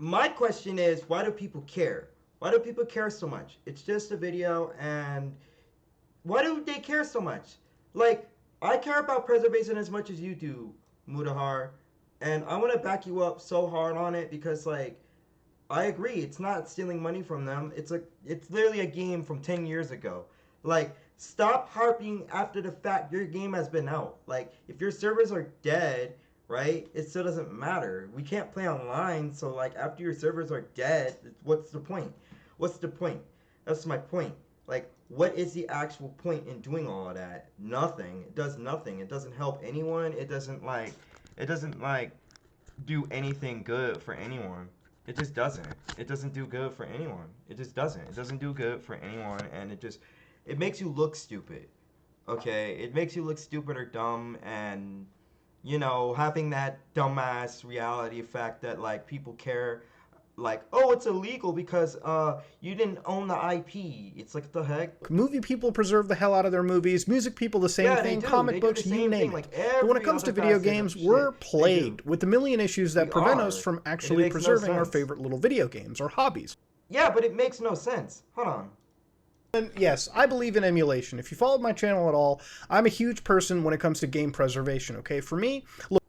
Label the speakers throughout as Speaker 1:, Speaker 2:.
Speaker 1: my question is, why do people care? Why do people care so much? It's just a video, and why do they care so much? Like, I care about preservation as much as you do, Mutahar, and I want to back you up so hard on it because, like, I agree. It's not stealing money from them. It's literally a game from 10 years ago. Like, stop harping after the fact your game has been out. Like, if your servers are dead, right, it still doesn't matter. We can't play online, so like after your servers are dead, what's the point? What's the point? That's my point. Like, what is the actual point in doing all of that? Nothing. It does nothing. It doesn't help anyone. It doesn't like do anything good for anyone. It just doesn't. It doesn't do good for anyone. It just doesn't. It doesn't do good for anyone, and it makes you look stupid. Okay, it makes you look stupid or dumb, and having that dumbass reality effect that like people care, like, oh, it's illegal because you didn't own the IP. It's like, the heck.
Speaker 2: Movie people preserve the hell out of their movies. Music people, the same
Speaker 1: Yeah, they
Speaker 2: thing.
Speaker 1: do.
Speaker 2: Comic
Speaker 1: They do
Speaker 2: books,
Speaker 1: the
Speaker 2: you
Speaker 1: same
Speaker 2: name
Speaker 1: thing,
Speaker 2: it.
Speaker 1: like
Speaker 2: But when it
Speaker 1: every
Speaker 2: comes to
Speaker 1: other
Speaker 2: video
Speaker 1: facet of
Speaker 2: games,
Speaker 1: shit,
Speaker 2: we're
Speaker 1: they do.
Speaker 2: plagued with a million issues that
Speaker 1: We
Speaker 2: prevent
Speaker 1: are.
Speaker 2: us from
Speaker 1: And it
Speaker 2: actually
Speaker 1: makes no
Speaker 2: preserving our
Speaker 1: sense.
Speaker 2: favorite little video games or hobbies.
Speaker 1: Yeah, but it makes no sense. Hold on.
Speaker 2: And yes, I believe in emulation. If you followed my channel at all, I'm a huge person when it comes to game preservation, okay? For me, look,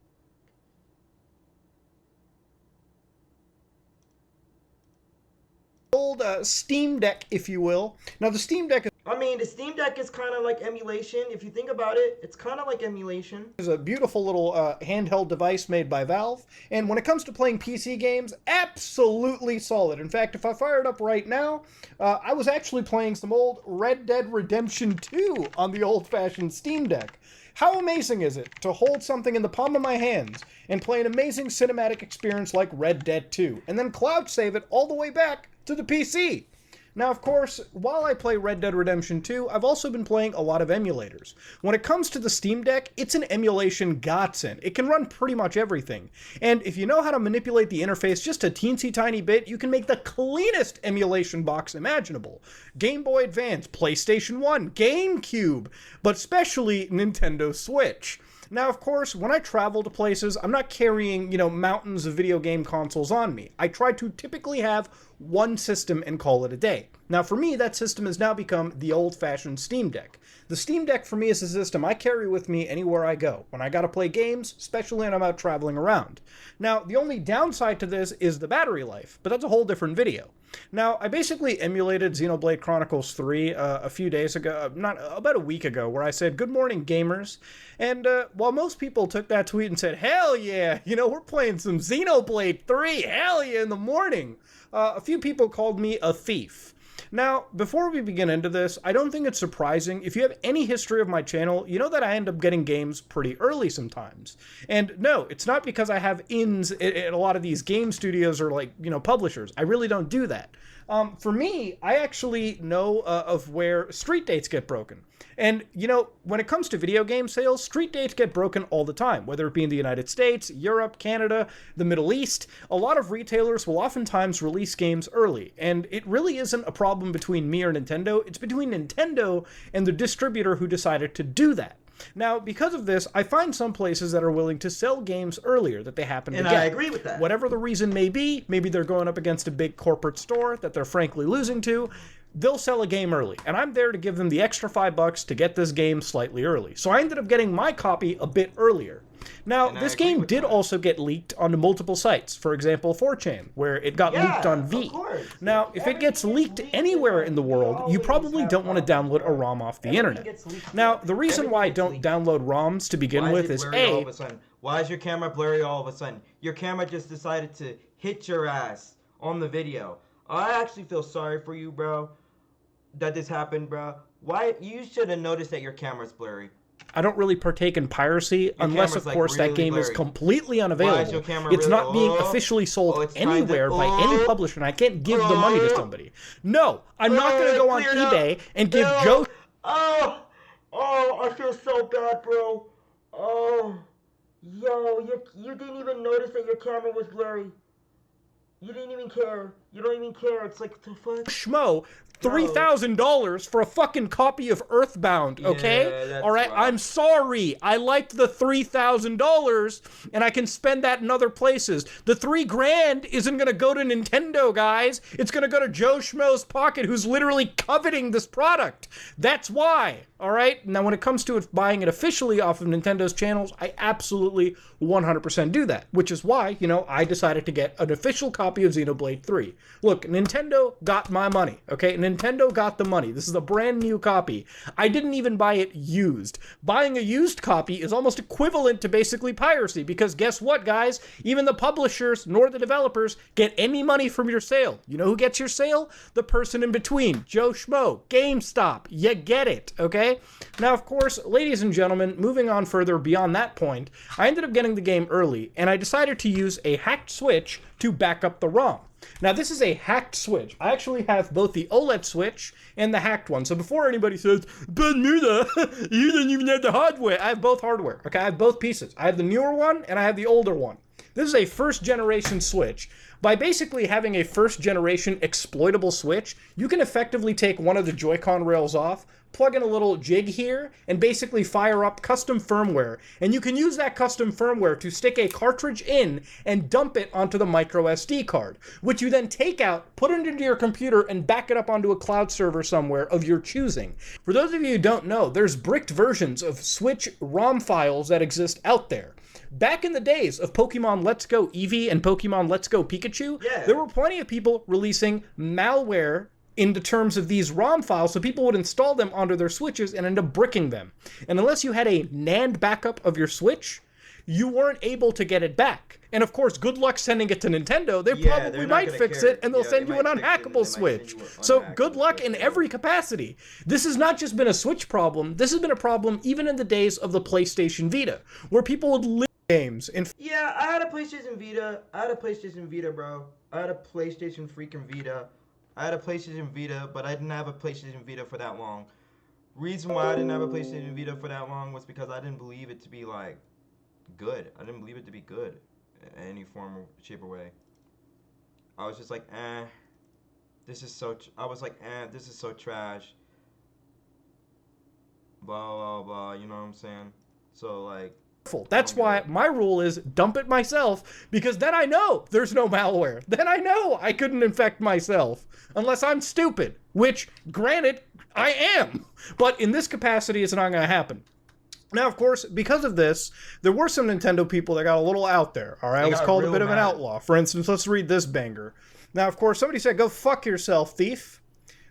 Speaker 2: old Steam Deck, if you will. Now, the Steam Deck
Speaker 1: I mean, the Steam Deck is kind of like emulation. If you think about it, it's kind of like emulation.
Speaker 2: is a beautiful little handheld device made by Valve, and when it comes to playing PC games, absolutely solid. In fact, if I fire it up right now, I was actually playing some old Red Dead Redemption 2 on the old-fashioned Steam Deck. How amazing is it to hold something in the palm of my hands and play an amazing cinematic experience like Red Dead 2, and then cloud save it all the way back to the PC? Now, of course, while I play Red Dead Redemption 2, I've also been playing a lot of emulators. When it comes to the Steam Deck, it's an emulation godsend. It can run pretty much everything. And if you know how to manipulate the interface just a teensy tiny bit, you can make the cleanest emulation box imaginable. Game Boy Advance, PlayStation 1, GameCube, but especially Nintendo Switch. Now, of course, when I travel to places, I'm not carrying, mountains of video game consoles on me. I try to typically have one system and call it a day. Now, for me, that system has now become the old-fashioned Steam Deck. The Steam Deck, for me, is a system I carry with me anywhere I go, when I gotta play games, especially when I'm out traveling around. Now, the only downside to this is the battery life, but that's a whole different video. Now, I basically emulated Xenoblade Chronicles 3 a few days ago, not about a week ago, where I said, "Good morning, gamers." And while most people took that tweet and said, "Hell yeah, we're playing some Xenoblade 3, hell yeah, in the morning," a few people called me a thief. Now, before we begin into this, I don't think it's surprising. If you have any history of my channel, you know that I end up getting games pretty early sometimes. And no, it's not because I have ins at a lot of these game studios or publishers. I really don't do that. For me, I actually know of where street dates get broken. And, when it comes to video game sales, street dates get broken all the time, whether it be in the United States, Europe, Canada, the Middle East. A lot of retailers will oftentimes release games early, and it really isn't a problem between me or Nintendo. It's between Nintendo and the distributor who decided to do that. Now, because of this, I find some places that are willing to sell games earlier that they happen to get.
Speaker 1: And I agree with that.
Speaker 2: Whatever the reason may be, maybe they're going up against a big corporate store that they're frankly losing to, they'll sell a game early, and I'm there to give them the extra $5 to get this game slightly early. So I ended up getting my copy a bit earlier. Now, this game did also get leaked onto multiple sites. For example, 4chan, where it got leaked on V. Now, if it gets leaked anywhere in the world, you probably don't want to download a ROM off the internet. Now, the reason why I don't download ROMs to begin with is A,
Speaker 1: why is your camera blurry all of a sudden? Your camera just decided to hit your ass on the video. I actually feel sorry for you, bro, that this happened, bro. Why? You should have noticed that your camera's blurry.
Speaker 2: I don't really partake in piracy unless, of course, that game is completely unavailable. It's not being officially sold anywhere by any publisher, and I can't give the money to somebody. No, I'm not going to go on eBay and give Joe...
Speaker 1: Oh, I feel so bad, bro. Oh, yo, you didn't even notice that your camera was blurry. You didn't even care. You don't even care. It's like, the fuck?
Speaker 2: Schmo, $3,000 for a fucking copy of Earthbound, okay?
Speaker 1: Yeah, that's
Speaker 2: all right,
Speaker 1: rough.
Speaker 2: I'm sorry. I liked the $3,000 and I can spend that in other places. The $3,000 isn't gonna go to Nintendo, guys. It's gonna go to Joe Schmo's pocket, who's literally coveting this product. That's why, all right? Now, when it comes to buying it officially off of Nintendo's channels, I absolutely 100% do that, which is why, I decided to get an official copy of Xenoblade 3. Look, Nintendo got my money, okay? Nintendo got the money. This is a brand new copy. I didn't even buy it used. Buying a used copy is almost equivalent to basically piracy, because guess what, guys? Even the publishers nor the developers get any money from your sale. You know who gets your sale? The person in between, Joe Schmo, GameStop. You get it, okay? Now, of course, ladies and gentlemen, moving on further beyond that point, I ended up getting the game early, and I decided to use a hacked switch to back up the ROM. Now, this is a hacked switch. I actually have both the OLED switch and the hacked one. So before anybody says, but Muda, you didn't even have the hardware. I have both hardware. Okay, I have both pieces. I have the newer one and I have the older one. This is a first generation switch. By basically having a first generation exploitable switch, you can effectively take one of the Joy-Con rails off, plug in a little jig here, and basically fire up custom firmware. And you can use that custom firmware to stick a cartridge in and dump it onto the micro SD card, which you then take out, put it into your computer, and back it up onto a cloud server somewhere of your choosing. For those of you who don't know, there's bricked versions of Switch ROM files that exist out there. Back in the days of Pokemon Let's Go Eevee and Pokemon Let's Go Pikachu, there were plenty of people releasing malware in the terms of these ROM files, so people would install them onto their Switches and end up bricking them. And unless you had a NAND backup of your Switch, you weren't able to get it back. And of course, good luck sending it to Nintendo. They probably might fix it, and they'll send you an unhackable Switch. So good luck in every capacity. This has not just been a Switch problem. This has been a problem even in the days of the PlayStation Vita, where people would live games.
Speaker 1: Yeah, I had a PlayStation Vita. Bro. I had a PlayStation freaking Vita. But I didn't have a PlayStation Vita for that long. Reason why I didn't have a PlayStation Vita for that long was because I didn't believe it to be, like, good. I didn't believe it to be good in any form or shape or way. I was just like, this is so, this is so trash. Blah, blah, blah, you know what I'm saying? So, like,
Speaker 2: that's why my rule is dump it myself, because then I know there's no malware. Then I know I couldn't infect myself unless I'm stupid, which, granted, I am. But in this capacity, it's not going to happen. Now, of course, because of this, there were some Nintendo people that got a little out there, all right? I was called a bit of an outlaw. For instance, let's read this banger. Now, of course, somebody said, go fuck yourself, thief.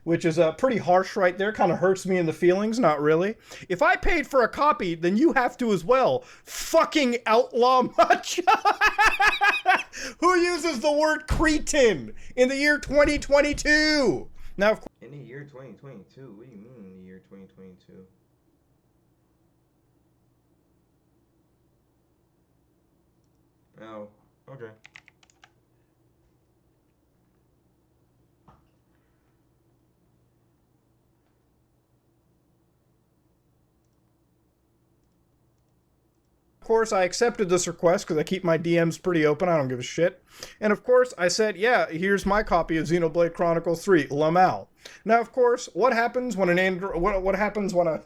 Speaker 2: Which is pretty harsh right there. Kind of hurts me in the feelings. Not really. If I paid for a copy, then you have to as well. Fucking outlaw much. Who uses the word cretin in the year 2022? Now, of course,
Speaker 1: in the year 2022? What do you mean in the year 2022? Oh, okay.
Speaker 2: Of course, I accepted this request because I keep my DMs pretty open. I don't give a shit. And of course, I said, yeah, here's my copy of Xenoblade Chronicles 3, Lamal. Now, of course, what happens when what happens when a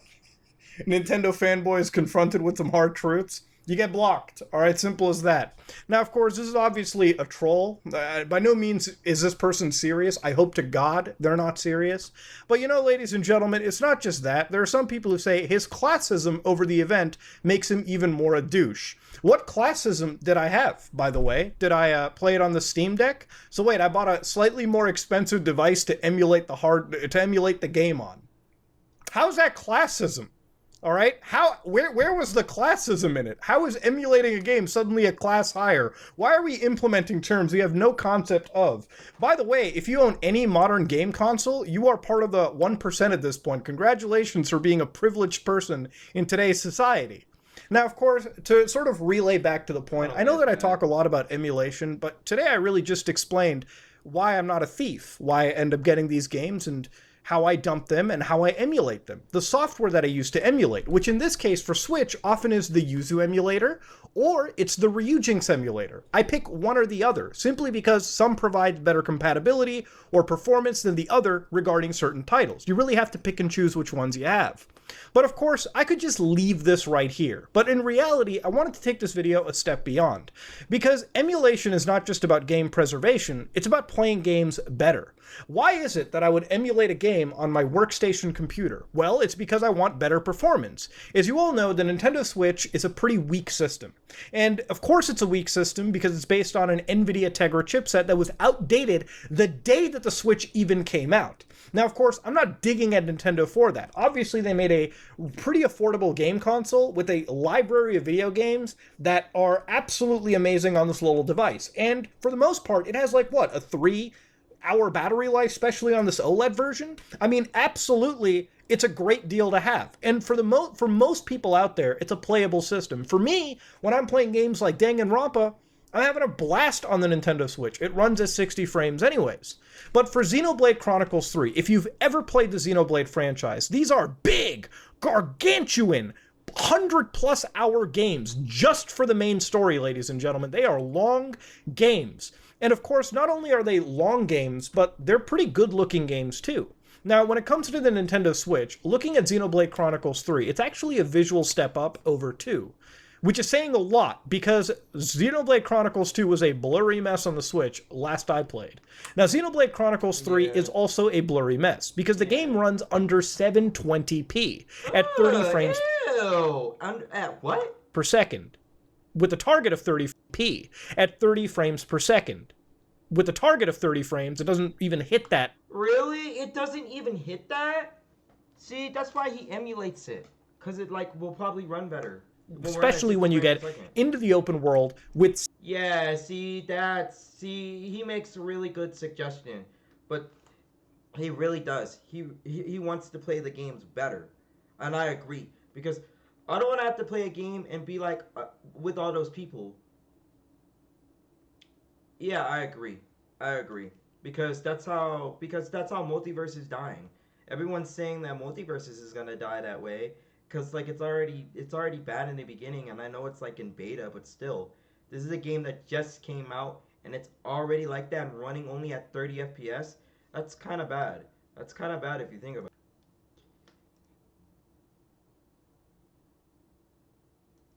Speaker 2: Nintendo fanboy is confronted with some hard truths? You get blocked. All right, simple as that. Now, of course, this is obviously a troll. By no means is this person serious. I hope to God they're not serious. But you know, ladies and gentlemen, it's not just that. There are some people who say his classism over the event makes him even more a douche. What classism did I have, by the way? Did I play it on the Steam Deck? So wait, I bought a slightly more expensive device to emulate the game on. How's that classism? All right, where was the classism in it? How is emulating a game suddenly a class higher? Why are we implementing terms we have no concept of? By the way, if you own any modern game console, you are part of the 1% at this point. Congratulations for being a privileged person in today's society. Now, of course, to sort of relay back to the point, I know that I talk a lot about emulation, but today I really just explained why I'm not a thief, why I end up getting these games, and how I dump them, and how I emulate them. The software that I use to emulate, which in this case for Switch often is the Yuzu emulator, or it's the Ryujinx emulator. I pick one or the other, simply because some provide better compatibility or performance than the other regarding certain titles. You really have to pick and choose which ones you have. But of course, I could just leave this right here. But in reality, I wanted to take this video a step beyond. Because emulation is not just about game preservation, it's about playing games better. Why is it that I would emulate a game on my workstation computer? Well, it's because I want better performance. As you all know, the Nintendo Switch is a pretty weak system. And of course it's a weak system because it's based on an NVIDIA Tegra chipset that was outdated the day that the Switch even came out. Now, of course, I'm not digging at Nintendo for that. Obviously, they made a pretty affordable game console with a library of video games that are absolutely amazing on this little device. And for the most part, it has like, what, a 3-hour battery life, especially on this OLED version? I mean, absolutely, it's a great deal to have. And for most people out there, it's a playable system. For me, when I'm playing games like Danganronpa, I'm having a blast on the Nintendo Switch. It runs at 60 frames anyways. But for Xenoblade Chronicles 3, if you've ever played the Xenoblade franchise, these are big, gargantuan, 100+ hour games just for the main story, ladies and gentlemen. They are long games. And of course, not only are they long games, but they're pretty good-looking games too. Now, when it comes to the Nintendo Switch, looking at Xenoblade Chronicles 3, it's actually a visual step up over 2. Which is saying a lot, because Xenoblade Chronicles 2 was a blurry mess on the Switch last I played. Now, Xenoblade Chronicles 3 is also a blurry mess, because the game runs under 720p at 30 frames
Speaker 1: At what?
Speaker 2: per second, with a target of 30p at 30 frames per second. With a target of 30 frames, it doesn't even hit that.
Speaker 1: Really? It doesn't even hit that? See, that's why he emulates it, because it will probably run better.
Speaker 2: Especially when you get into the open world with...
Speaker 1: Yeah, see, he makes a really good suggestion. But he really does. He wants to play the games better. And I agree. Because I don't want to have to play a game and be like, with all those people. Yeah, I agree. Because that's how multiverse is dying. Everyone's saying that multiverses is going to die that way. Because it's already bad in the beginning, and I know it's in beta, but still, this is a game that just came out and it's already like that and running only at 30 FPS. That's kind of bad. That's kind of bad if you think about it.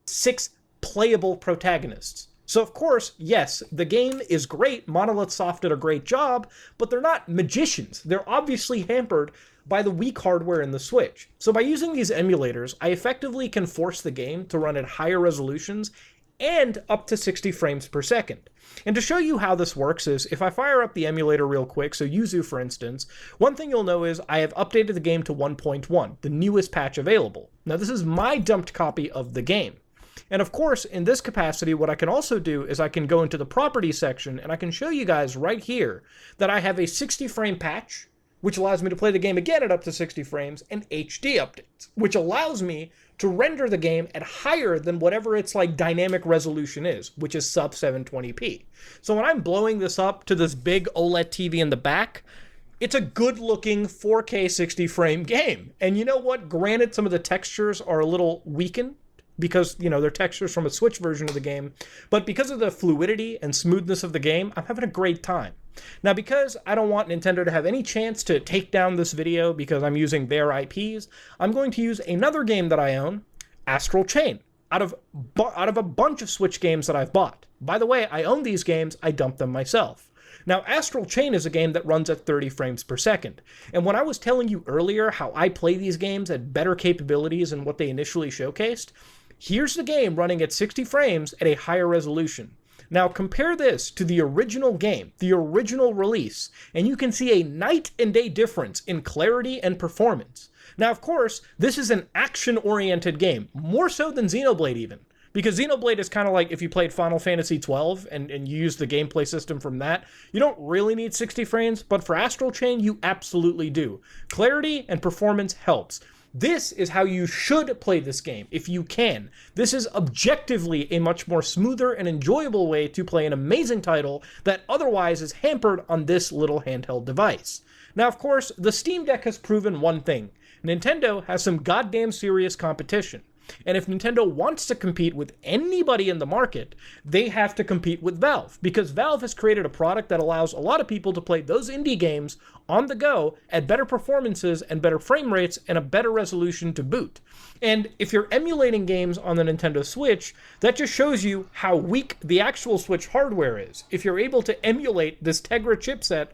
Speaker 2: 6 playable protagonists. So of course, yes, the game is great. Monolith Soft did a great job, but they're not magicians. They're obviously hampered by the weak hardware in the Switch. So by using these emulators, I effectively can force the game to run at higher resolutions and up to 60 frames per second. And to show you how this works is, if I fire up the emulator real quick, so Yuzu for instance, one thing you'll know is I have updated the game to 1.1, the newest patch available. Now this is my dumped copy of the game. And of course, in this capacity, what I can also do is I can go into the properties section and I can show you guys right here that I have a 60 frame patch, which allows me to play the game again at up to 60 frames, and HD updates, which allows me to render the game at higher than whatever its dynamic resolution is, which is sub 720p. So when I'm blowing this up to this big OLED TV in the back, it's a good-looking 4K 60 frame game. And you know what? Granted, some of the textures are a little weakened, because, they're textures from a Switch version of the game, but because of the fluidity and smoothness of the game, I'm having a great time. Now, because I don't want Nintendo to have any chance to take down this video because I'm using their IPs, I'm going to use another game that I own, Astral Chain, out of a bunch of Switch games that I've bought. By the way, I own these games, I dumped them myself. Now, Astral Chain is a game that runs at 30 frames per second, and when I was telling you earlier how I play these games at better capabilities than what they initially showcased, here's the game running at 60 frames at a higher resolution. Now compare this to the original game, the original release, and you can see a night and day difference in clarity and performance. Now of course, this is an action-oriented game, more so than Xenoblade even. Because Xenoblade is kind of like if you played Final Fantasy XII and you use the gameplay system from that, you don't really need 60 frames, but for Astral Chain, you absolutely do. Clarity and performance helps. This is how you should play this game, if you can. This is objectively a much more smoother and enjoyable way to play an amazing title that otherwise is hampered on this little handheld device. Now, of course, the Steam Deck has proven one thing. Nintendo has some goddamn serious competition. And if Nintendo wants to compete with anybody in the market, they have to compete with Valve, because Valve has created a product that allows a lot of people to play those indie games on the go at better performances and better frame rates and a better resolution to boot. And if you're emulating games on the Nintendo Switch, that just shows you how weak the actual Switch hardware is. If you're able to emulate this Tegra chipset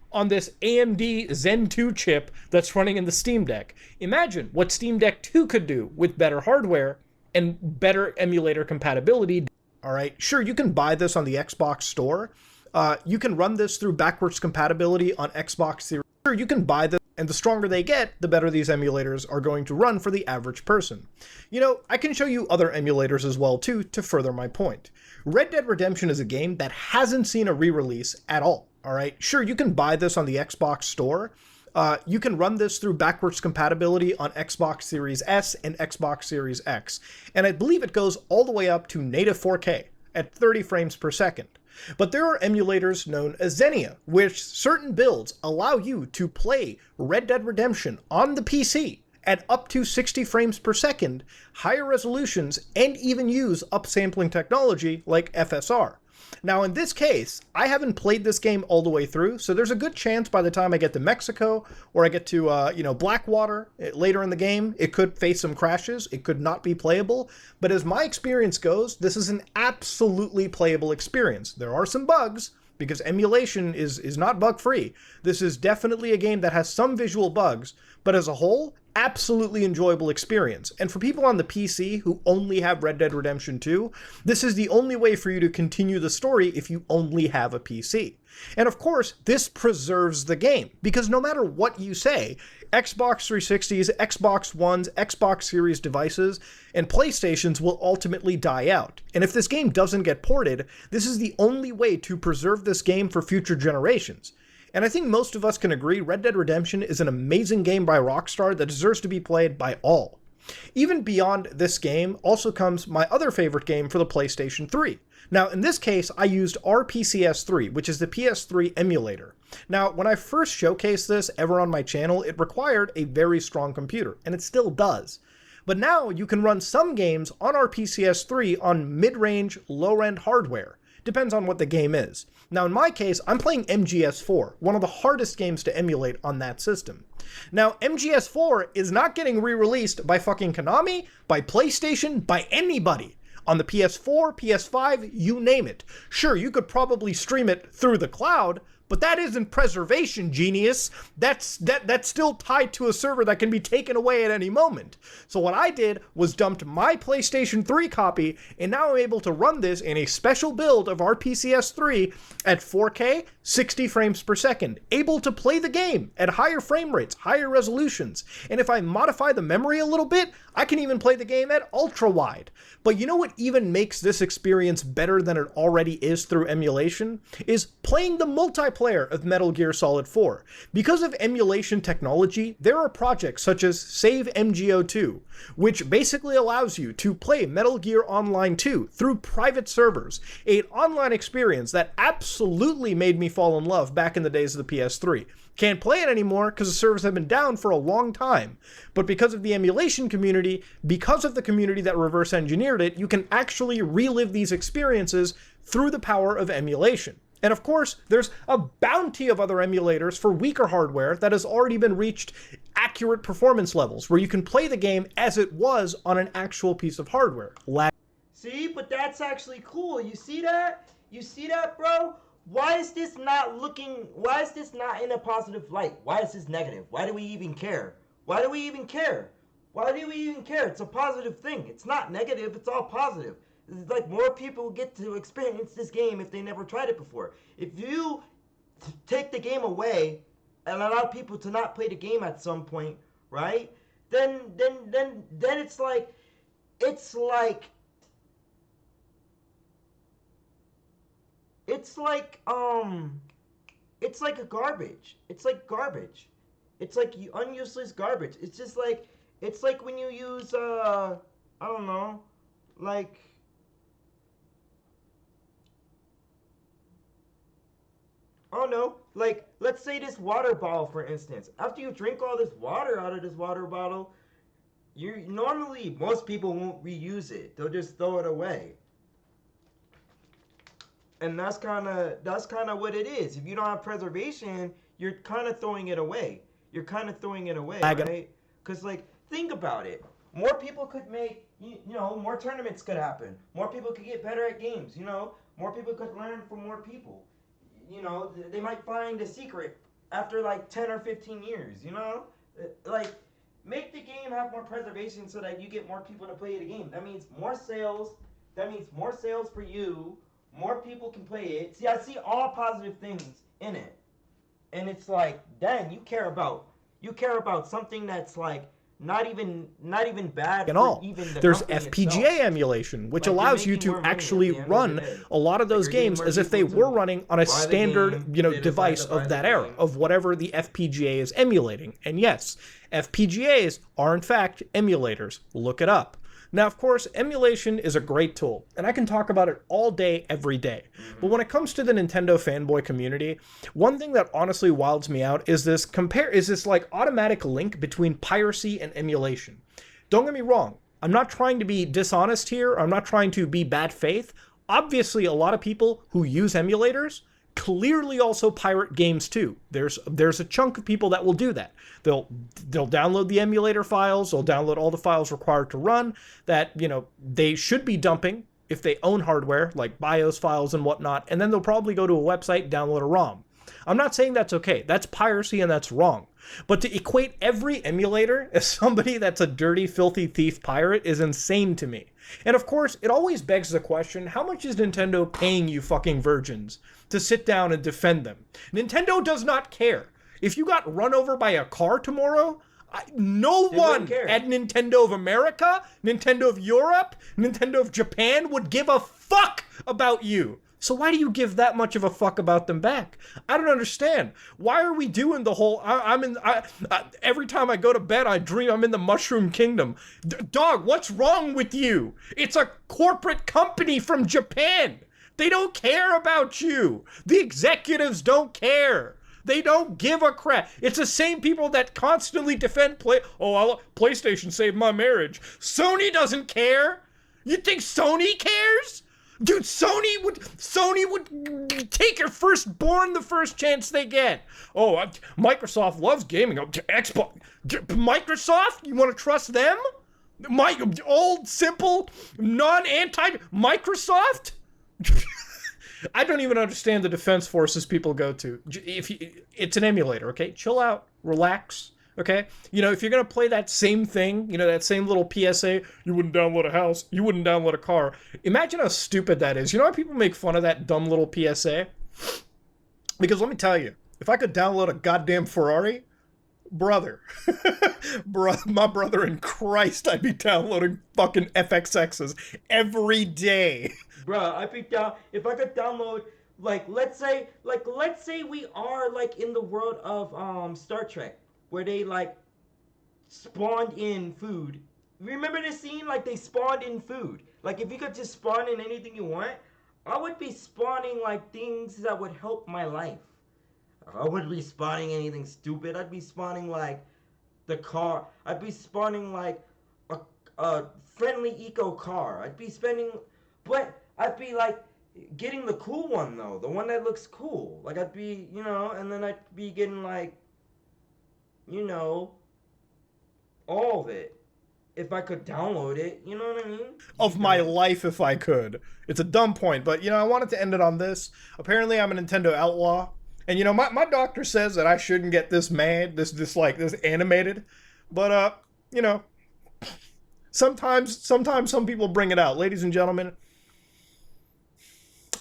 Speaker 2: on this AMD Zen 2 chip that's running in the Steam Deck. Imagine what Steam Deck 2 could do with better hardware and better emulator compatibility. All right, sure, you can buy this on the Xbox store. You can run this through backwards compatibility on Xbox Series. Sure, you can buy this, and the stronger they get, the better these emulators are going to run for the average person. You know, I can show you other emulators as well, too, to further my point. Red Dead Redemption is a game that hasn't seen a re-release at all. All right, sure, you can buy this on the Xbox store. You can run this through backwards compatibility on Xbox Series S and Xbox Series X. And I believe it goes all the way up to native 4K at 30 frames per second. But there are emulators known as Xenia, which certain builds allow you to play Red Dead Redemption on the PC at up to 60 frames per second, higher resolutions, and even use upsampling technology like FSR. Now, in this case, I haven't played this game all the way through, so there's a good chance by the time I get to Mexico or I get to, Blackwater later in the game, it could face some crashes. It could not be playable. But as my experience goes, this is an absolutely playable experience. There are some bugs, because emulation is not bug-free. This is definitely a game that has some visual bugs, but as a whole, absolutely enjoyable experience. And for people on the PC who only have Red Dead Redemption 2, this is the only way for you to continue the story if you only have a PC. And of course, this preserves the game, because no matter what you say, Xbox 360s, Xbox Ones, Xbox Series devices, and PlayStations will ultimately die out. And if this game doesn't get ported, this is the only way to preserve this game for future generations. And I think most of us can agree Red Dead Redemption is an amazing game by Rockstar that deserves to be played by all. Even beyond this game also comes my other favorite game for the PlayStation 3. Now, in this case, I used RPCS3, which is the PS3 emulator. Now, when I first showcased this ever on my channel, it required a very strong computer, and it still does. But now you can run some games on RPCS3 on mid-range, low-end hardware. Depends on what the game is. Now, in my case, I'm playing MGS4, one of the hardest games to emulate on that system. Now, MGS4 is not getting re-released by fucking Konami, by PlayStation, by anybody. On the PS4, PS5, you name it. Sure, you could probably stream it through the cloud, but that isn't preservation, genius. That's still tied to a server that can be taken away at any moment. So what I did was dumped my PlayStation 3 copy, and now I'm able to run this in a special build of RPCS 3 at 4K, 60 frames per second, able to play the game at higher frame rates, higher resolutions. And if I modify the memory a little bit, I can even play the game at ultra wide. But you know what even makes this experience better than it already is through emulation? Is playing the multiplayer of Metal Gear Solid 4. Because of emulation technology, there are projects such as Save MGO2, which basically allows you to play Metal Gear Online 2 through private servers, an online experience that absolutely made me fall in love back in the days of the PS3. Can't play it anymore because the servers have been down for a long time. But because of the emulation community, because of the community that reverse engineered it, you can actually relive these experiences through the power of emulation. And of course, there's a bounty of other emulators for weaker hardware that has already been reached accurate performance levels, where you can play the game as it was on an actual piece of hardware.
Speaker 1: See, but that's actually cool. You see that? You see that, bro? Why is this not in a positive light? Why is this negative? Why do we even care? Why do we even care? Why do we even care? It's a positive thing. It's not negative, it's all positive. It's like more people get to experience this game if they never tried it before. If you take the game away and allow people to not play the game at some point, right? Then it's like it's like a garbage. It's like garbage. It's like unuseless garbage. It's just like It's like when you use I don't know, like oh no, like let's say this water bottle for instance. After you drink all this water out of this water bottle, you normally most people won't reuse it. They'll just throw it away. And that's kind of what it is. If you don't have preservation, you're kind of throwing it away. You're kind of throwing it away, right? Because like think about it. More people could make more tournaments could happen. More people could get better at games. More people could learn from more people. They might find a secret after like 10 or 15 years. Like make the game have more preservation so that you get more people to play the game. That means more sales. That means more sales for you. More people can play it. See, I see all positive things in it, and it's like, dang, you care about something that's like not even bad
Speaker 2: and
Speaker 1: for
Speaker 2: all.
Speaker 1: even the
Speaker 2: There's
Speaker 1: company
Speaker 2: FPGA
Speaker 1: itself.
Speaker 2: emulation, which
Speaker 1: Like you're
Speaker 2: allows you
Speaker 1: making
Speaker 2: to
Speaker 1: more money at
Speaker 2: actually
Speaker 1: the end of
Speaker 2: run
Speaker 1: the day.
Speaker 2: a lot of
Speaker 1: Like
Speaker 2: those
Speaker 1: you're getting
Speaker 2: games
Speaker 1: more
Speaker 2: as if they
Speaker 1: people
Speaker 2: were
Speaker 1: to
Speaker 2: running on a
Speaker 1: buy the
Speaker 2: standard,
Speaker 1: game. They decide
Speaker 2: device
Speaker 1: to buy
Speaker 2: of
Speaker 1: the
Speaker 2: that era,
Speaker 1: game.
Speaker 2: of whatever the FPGA is emulating. And yes, FPGAs are in fact emulators. Look it up. Now, of course, emulation is a great tool, and I can talk about it all day, every day. But when it comes to the Nintendo fanboy community, one thing that honestly wilds me out is this like automatic link between piracy and emulation. Don't get me wrong. I'm not trying to be dishonest here. I'm not trying to be bad faith. Obviously, a lot of people who use emulators clearly also pirate games too. There's a chunk of people that will do that. They'll download the emulator files, they'll download all the files required to run that, they should be dumping if they own hardware, like BIOS files and whatnot, and then they'll probably go to a website, download a ROM. I'm not saying that's okay. That's piracy and that's wrong. But to equate every emulator as somebody that's a dirty, filthy thief pirate is insane to me. And of course, it always begs the question, how much is Nintendo paying you fucking virgins to sit down and defend them? Nintendo does not care. If you got run over by a car tomorrow, no one at Nintendo of America, Nintendo of Europe, Nintendo of Japan would give a fuck about you. So why do you give that much of a fuck about them back? I don't understand. Why are we doing the whole? Every time I go to bed, I dream I'm in the Mushroom Kingdom. Dog, what's wrong with you? It's a corporate company from Japan. They don't care about you. The executives don't care. They don't give a crap. It's the same people that constantly defend PlayStation saved my marriage. Sony doesn't care. You think Sony cares? Dude, Sony would take your firstborn the first chance they get. Microsoft loves gaming. Xbox, Microsoft, you want to trust them? My old, simple, non-anti Microsoft? I don't even understand the defense forces people go to. It's an emulator, okay? Chill out, relax. Okay? If you're going to play that same thing, that same little PSA, you wouldn't download a house, you wouldn't download a car. Imagine how stupid that is. You know how people make fun of that dumb little PSA? Because let me tell you, if I could download a goddamn Ferrari, brother, my brother in Christ, I'd be downloading fucking FXXs every day.
Speaker 1: Bruh, if I could download let's say we are like in the world of Star Trek where they like spawned in food. Remember this scene? Like they spawned in food. Like if you could just spawn in anything you want, I would be spawning like things that would help my life. I wouldn't be spawning anything stupid. I'd be spawning like the car. I'd be spawning like a friendly eco car. I'd be like getting the cool one though, the one that looks cool. Like I'd be, and then I'd be getting like, all of it. If I could download it, you know what I mean?
Speaker 2: Of my life if I could. It's a dumb point, but I wanted to end it on this. Apparently I'm a Nintendo outlaw. And my doctor says that I shouldn't get this mad, this animated. But sometimes some people bring it out. Ladies and gentlemen,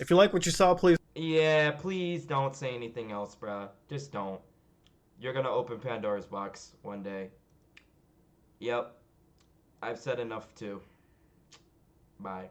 Speaker 2: if you like what you saw, please.
Speaker 1: Yeah, please don't say anything else, bruh. Just don't. You're gonna open Pandora's box one day. Yep. I've said enough too. Bye.